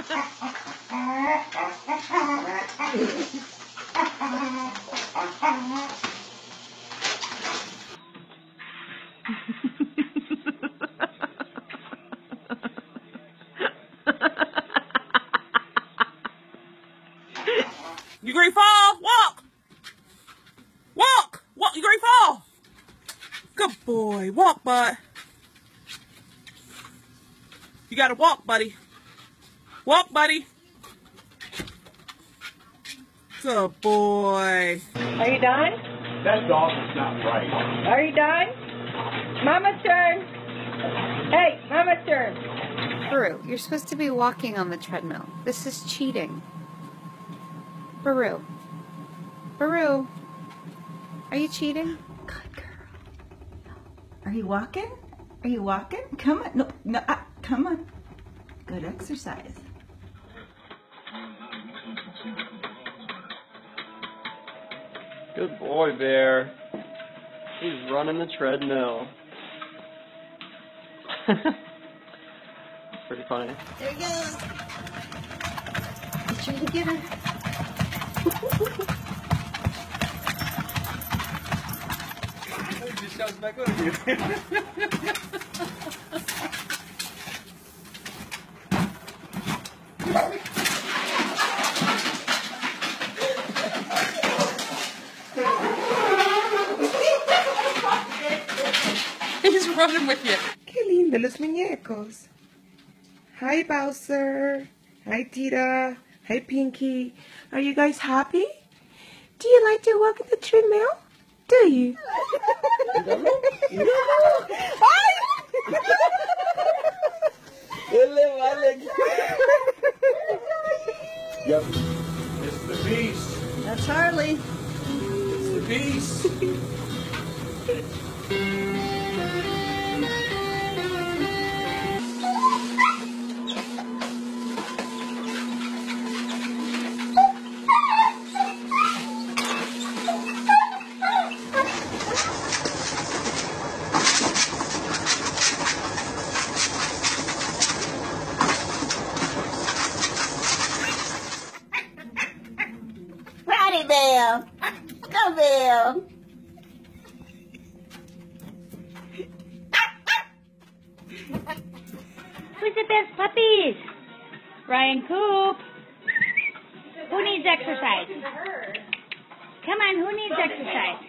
You ready to fall? Walk! Walk! Walk! You ready to fall? Good boy. Walk, bud. You gotta walk, buddy. Walk, buddy. Good boy. Are you done? That dog is not right. Are you done? Mama's turn. Hey, Mama's turn. Baru, you're supposed to be walking on the treadmill. This is cheating. Baru. Baru. Are you cheating? Good girl. Are you walking? Are you walking? Come on. No, no, come on. Good exercise. Good boy, Bear. He's running the treadmill. Pretty funny. There he goes. He's trying to get her. He just shouts back over you. He's running with you. Qué lindo los muñecos. Hi, Bowser. Hi, Tita. Hi, Pinky. Are you guys happy? Do you like to walk in the treadmill? Do you? Yep. It's the beast. That's Harley. It's the beast. Howdy, Bill. Go, Bill. Who's the best puppies? Ryan Coop. Who needs exercise? Come on, who needs exercise?